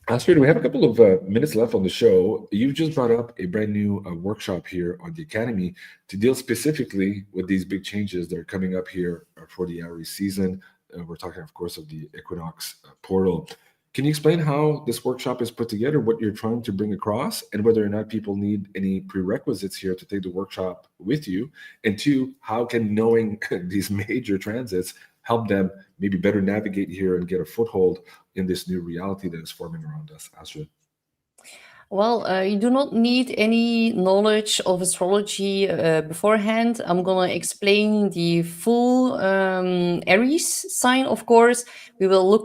Astrid, we have a couple of minutes left on the show. You've just brought up a brand new workshop here on the Academy to deal specifically with these big changes that are coming up here for the Aries season. We're talking, of course, of the equinox portal. Can you explain how this workshop is put together, what you're trying to bring across, and whether or not people need any prerequisites here to take the workshop with you? And two, how can knowing these major transits help them maybe better navigate here and get a foothold in this new reality that is forming around us? Astrid. Well, you do not need any knowledge of astrology beforehand. I'm gonna explain the full Aries sign. Of course, we will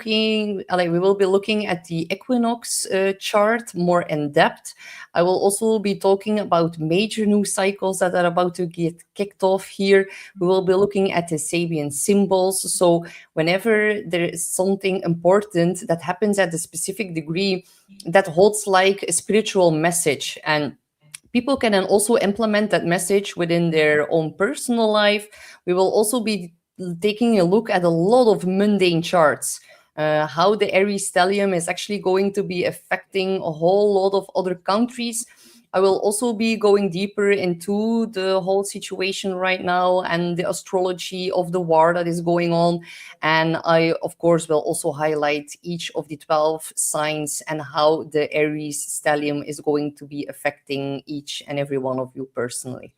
be looking at the equinox chart more in depth. I will also be talking about major new cycles that are about to get kicked off here. We will be looking at the Sabian symbols. So whenever there is something important that happens at a specific degree, that holds like a spiritual message, and people can then also implement that message within their own personal life. We will also be taking a look at a lot of mundane charts, how the Aries stellium is actually going to be affecting a whole lot of other countries. I will also be going deeper into the whole situation right now and the astrology of the war that is going on. And I, of course, will also highlight each of the 12 signs and how the Aries stellium is going to be affecting each and every one of you personally.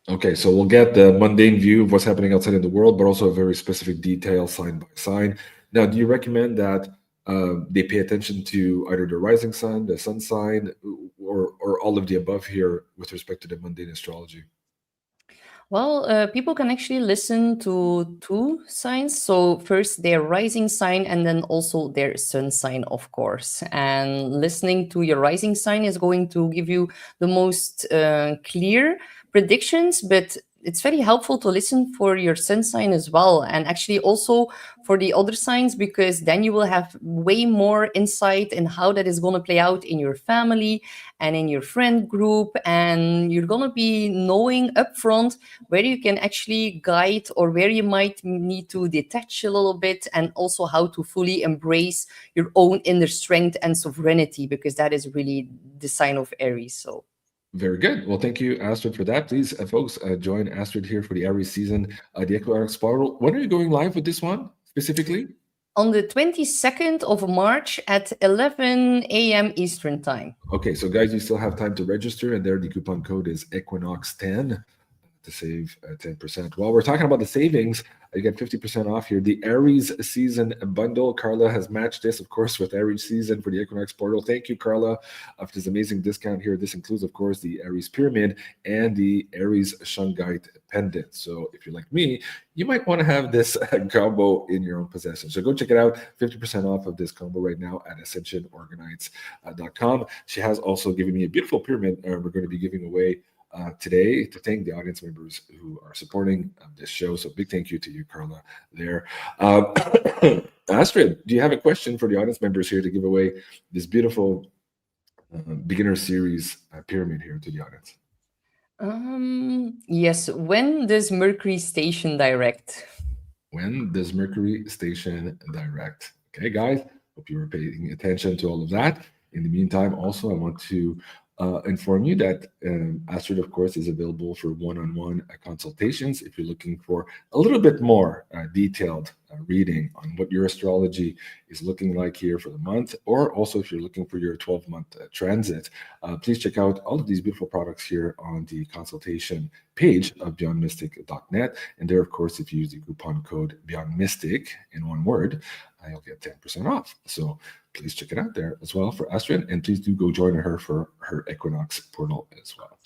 Okay, so we'll get the mundane view of what's happening outside in the world, but also a very specific detail sign by sign. Now, do you recommend that they pay attention to either the rising sign, the sun sign, or all of the above here with respect to the mundane astrology? Well, people can actually listen to two signs. So first their rising sign and then also their sun sign, of course. And listening to your rising sign is going to give you the most clear predictions, but it's very helpful to listen for your sun sign as well, and actually also for the other signs, because then you will have way more insight in how that is going to play out in your family and in your friend group, and you're going to be knowing upfront where you can actually guide or where you might need to detach a little bit, and also how to fully embrace your own inner strength and sovereignty, because that is really the sign of Aries. So very good. Well, thank you, Astrid, for that. Please, folks, join Astrid here for the Aries season, the Equinox Spiral. When are you going live with this one specifically? On the 22nd of March at 11 a.m. Eastern Time. Okay, so guys, you still have time to register, and there the coupon code is Equinox10 to save 10%. While we're talking about the savings, you get 50% off here. The Aries season bundle. Carla has matched this, of course, with Aries season for the Equinox portal. Thank you, Carla, for this amazing discount here. This includes, of course, the Aries pyramid and the Aries shungite pendant. So if you're like me, you might want to have this combo in your own possession. So go check it out. 50% off of this combo right now at ascensionorganites.com. She has also given me a beautiful pyramid we're going to be giving away today to thank the audience members who are supporting this show. So big thank you to you, Carla, there. Astrid, do you have a question for the audience members here to give away this beautiful beginner series pyramid here to the audience? Yes. When does Mercury station direct? When does Mercury station direct? Okay, guys, hope you were paying attention to all of that. In the meantime, also, I want to inform you that Astrid, of course, is available for one-on-one consultations if you're looking for a little bit more detailed reading on what your astrology is looking like here for the month, or also if you're looking for your 12-month transit. Please check out all of these beautiful products here on the consultation page of beyondmystic.net. And there, of course, if you use the coupon code BeyondMystic in one word, you'll get 10% off. So please check it out there as well for Astrid, and please do go join her for her Equinox portal as well.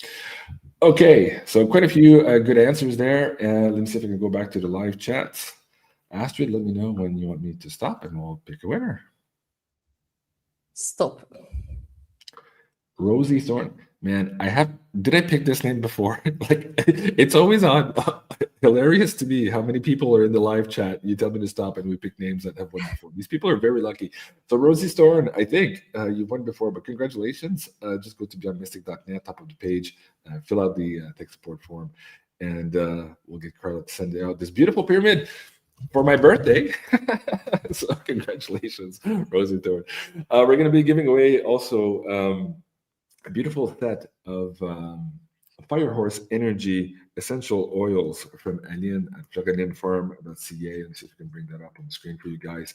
Okay, so quite a few good answers there. Let me see if I can go back to the live chats. Astrid, let me know when you want me to stop, and we'll pick a winner. Stop. Rosie Thorne. Man, did I pick this name before? Like, it's always on. Hilarious to me how many people are in the live chat. You tell me to stop, and we pick names that have won before. These people are very lucky. So Rosie Thorne, I think you've won before, but congratulations. Just go to beyondmystic.net, top of the page, fill out the tech support form, and we'll get Carla to send out this beautiful pyramid for my birthday. So congratulations, Rosie Thorne. We're going to be giving away also a beautiful set of Firehorse Energy essential oils from Aline at plugandinfarm.ca. And see if we can bring that up on the screen for you guys.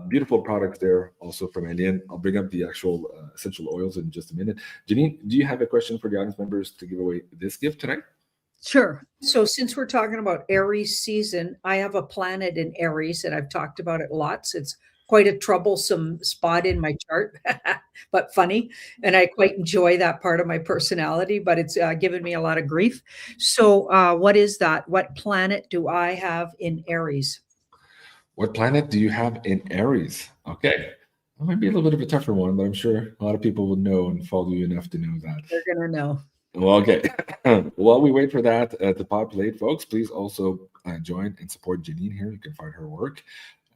Beautiful products there also from Aline. I'll bring up the actual essential oils in just a minute. Janine, do you have a question for the audience members to give away this gift tonight? Sure. So since we're talking about Aries season, I have a planet in Aries, and I've talked about it lots. It's quite a troublesome spot in my chart, but funny. And I quite enjoy that part of my personality, but it's given me a lot of grief. So what is that? What planet do I have in Aries? What planet do you have in Aries? Okay. That might be a little bit of a tougher one, but I'm sure a lot of people will know and follow you enough to know that. They're going to know. Well, okay. While we wait for that to populate, folks, please also join and support Janine here. You can find her work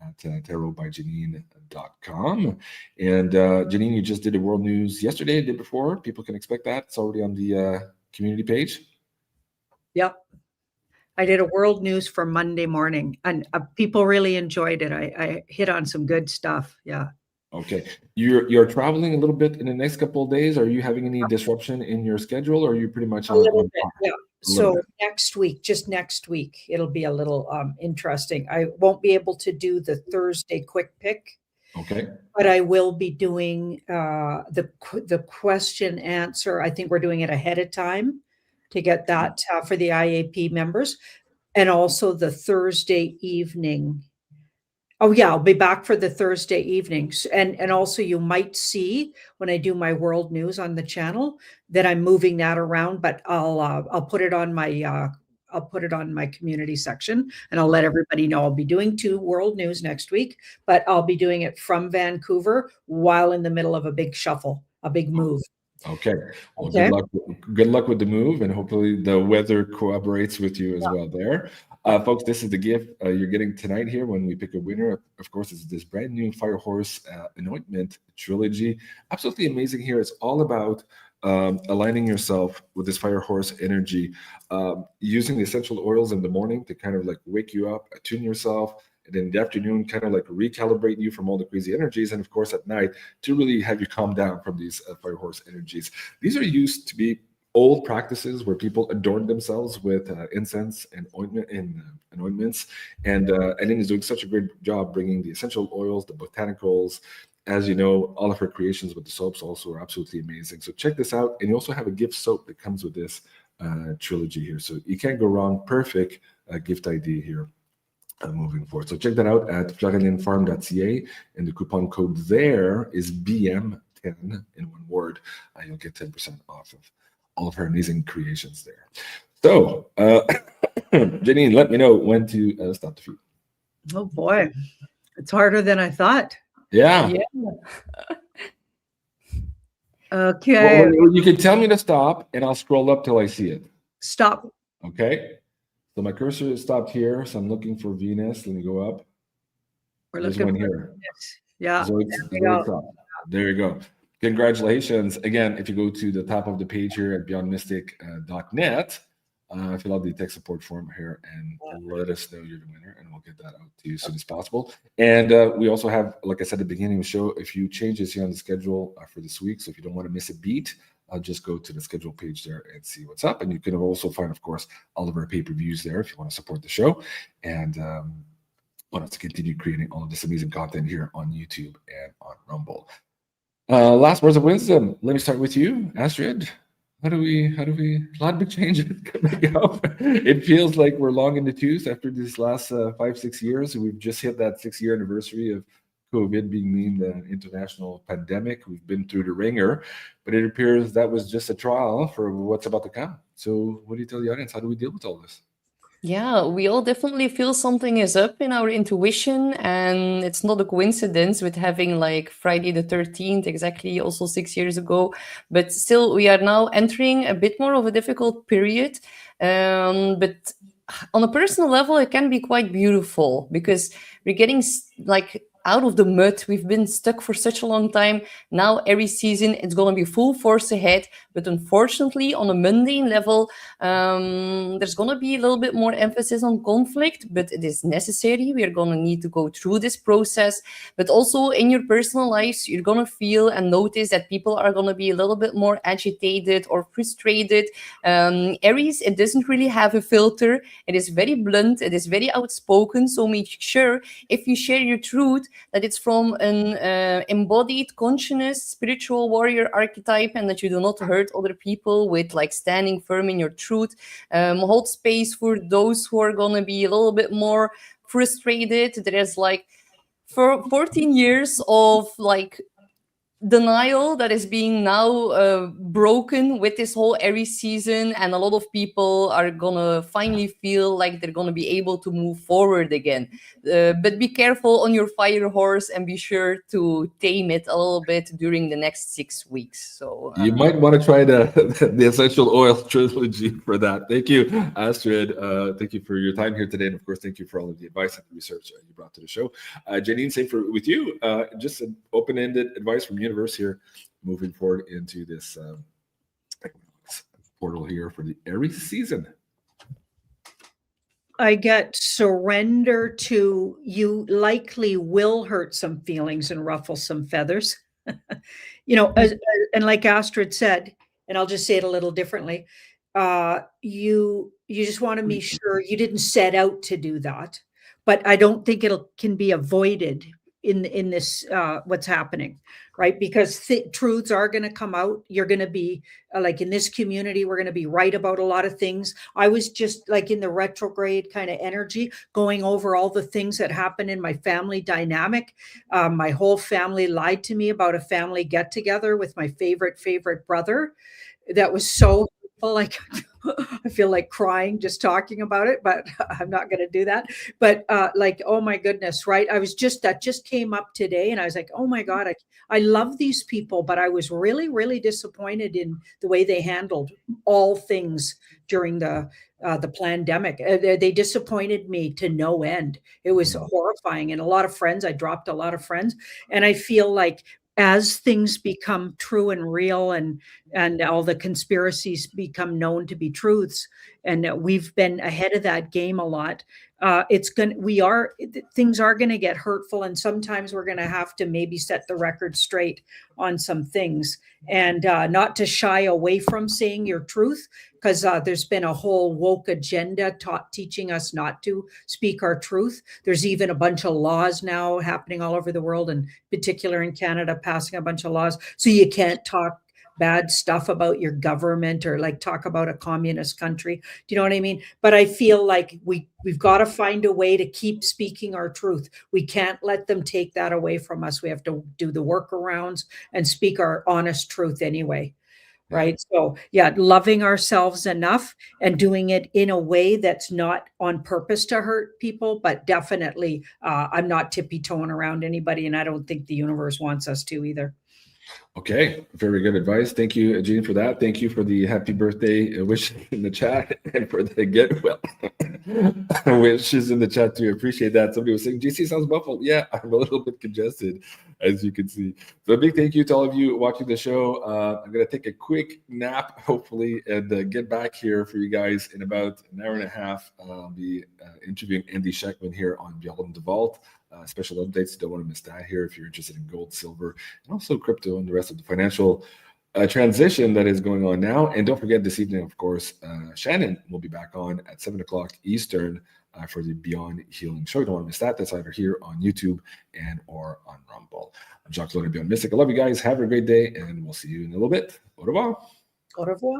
at tarotbyjanine.com. And Janine, you just did the world news yesterday, the day before. People can expect that. It's already on the community page. Yep. I did a world news for Monday morning, and people really enjoyed it. I hit on some good stuff. Yeah. Okay. You're traveling a little bit in the next couple of days. Are you having any disruption in your schedule, or are you pretty much on bit, yeah. So bit. next week, just next week, it'll be a little interesting. I won't be able to do the Thursday quick pick. Okay. But I will be doing the question answer. I think we're doing it ahead of time to get that for the IAP members, and also the Thursday evening. Oh yeah, I'll be back for the Thursday evenings, and also you might see when I do my world news on the channel that I'm moving that around, but I'll put it on my community section, and I'll let everybody know I'll be doing 2 world news next week, but I'll be doing it from Vancouver while in the middle of a big shuffle, a big move. Okay. Well, Okay. Good luck with the move, and hopefully the weather cooperates with you as well there. Folks, this is the gift you're getting tonight here when we pick a winner. Of course, it's this brand new Firehorse Anointment Trilogy. Absolutely amazing here. It's all about aligning yourself with this Firehorse energy, using the essential oils in the morning to kind of like wake you up, attune yourself, and then in the afternoon kind of like recalibrate you from all the crazy energies, and of course at night to really have you calm down from these Firehorse energies. These are used to be old practices where people adorn themselves with incense and anointments, and Aline is doing such a great job bringing the essential oils, the botanicals. As you know, all of her creations with the soaps also are absolutely amazing. So check this out. And you also have a gift soap that comes with this trilogy here. So you can't go wrong. Perfect gift idea here. Moving forward. So check that out at florininfarm.ca, and the coupon code there is BM10 in one word. You'll get 10% off of all of her amazing creations there. So, Janine, let me know when to stop the feed. Oh boy, it's harder than I thought. Yeah. Okay. Well, you can tell me to stop, and I'll scroll up till I see it. Stop. Okay. So my cursor is stopped here, so I'm looking for Venus. Let me go up. We're There's looking one for here. Yeah. There you go. Congratulations. Again, if you go to the top of the page here at beyondmystic.net, fill out the tech support form here and let us know you're the winner, and we'll get that out to you as soon as possible. And we also have, like I said at the beginning of the show, a few changes here on the schedule for this week. So if you don't want to miss a beat, just go to the schedule page there and see what's up. And you can also find, of course, all of our pay-per-views there if you want to support the show. And want us to continue creating all of this amazing content here on YouTube and on Rumble. Last words of wisdom. Let me start with you, Astrid. How do we? A lot of big changes coming up. It feels like we're long in the tooth after these last 5-6 years. We've just hit that 6-year anniversary of COVID being named an international pandemic. We've been through the ringer, but it appears that was just a trial for what's about to come. So, what do you tell the audience? How do we deal with all this? Yeah, we all definitely feel something is up in our intuition, and it's not a coincidence with having like Friday the 13th, exactly also 6 years ago. But still, we are now entering a bit more of a difficult period. But on a personal level, it can be quite beautiful because we're getting like out of the mud. We've been stuck for such a long time. Now every season it's going to be full force ahead. But unfortunately, on a mundane level, there's going to be a little bit more emphasis on conflict, but it is necessary. We are going to need to go through this process. But also in your personal lives, you're going to feel and notice that people are going to be a little bit more agitated or frustrated. Aries, it doesn't really have a filter. It is very blunt. It is very outspoken. So make sure if you share your truth, that it's from an embodied conscious spiritual warrior archetype, and that you do not hurt other people with like standing firm in your truth. Hold space for those who are going to be a little bit more frustrated. There is like for 14 years of like denial that is being now broken with this whole Aries season, and a lot of people are gonna finally feel like they're gonna be able to move forward again. But be careful on your fire horse and be sure to tame it a little bit during the next 6 weeks. So you might want to try the essential oil trilogy for that. Thank you, Astrid. Thank you for your time here today, and of course, thank you for all of the advice and the research you brought to the show. Janine, same with you. Just an open-ended advice from universe here, moving forward into this portal here for the Aries season. I get surrender to you likely will hurt some feelings and ruffle some feathers. You know, and like Astrid said, and I'll just say it a little differently, you just want to be sure you didn't set out to do that, but I don't think can be avoided in this what's happening, right? Because truths are going to come out. You're going to be like in this community, we're going to be right about a lot of things. I was just like in the retrograde kind of energy, going over all the things that happened in my family dynamic. My whole family lied to me about a family get together with my favorite brother. That was so like I feel like crying just talking about it, but I'm not going to do that. But like, oh my goodness, right? That just came up today, and I was like, oh my God, I love these people, but I was really, really disappointed in the way they handled all things during the pandemic. They disappointed me to no end. It was horrifying, and I dropped a lot of friends, and I feel like as things become true and real, and all the conspiracies become known to be truths, and we've been ahead of that game a lot, things are going to get hurtful, and sometimes we're going to have to maybe set the record straight on some things, and not to shy away from saying your truth, because there's been a whole woke agenda teaching us not to speak our truth. There's even a bunch of laws now happening all over the world, in particular in Canada, passing a bunch of laws. So you can't talk bad stuff about your government or like talk about a communist country. Do you know what I mean? But I feel like we've got to find a way to keep speaking our truth. We can't let them take that away from us. We have to do the workarounds and speak our honest truth anyway. Right. So, yeah, loving ourselves enough and doing it in a way that's not on purpose to hurt people, but definitely I'm not tippy-toeing around anybody, and I don't think the universe wants us to either. Okay, very good advice. Thank you, Jean, for that. Thank you for the happy birthday wish in the chat and for the get well wishes in the chat too. Appreciate that. Somebody was saying, JC sounds muffled. Yeah, I'm a little bit congested, as you can see. So a big thank you to all of you watching the show. I'm going to take a quick nap, hopefully, and get back here for you guys in about an hour and a half. I'll be interviewing Andy Scheckman here on Beyond the Vault. Special updates. Don't want to miss that here if you're interested in gold, silver, and also crypto and the rest of the financial transition that is going on now. And don't forget this evening, of course, Shannon will be back on at 7 o'clock Eastern for the Beyond Healing show. Don't want to miss that. That's either here on YouTube and or on Rumble. I'm JEAN-CLAUDE, Beyond Mystic. I love you guys. Have a great day, and we'll see you in a little bit. Au revoir. Au revoir.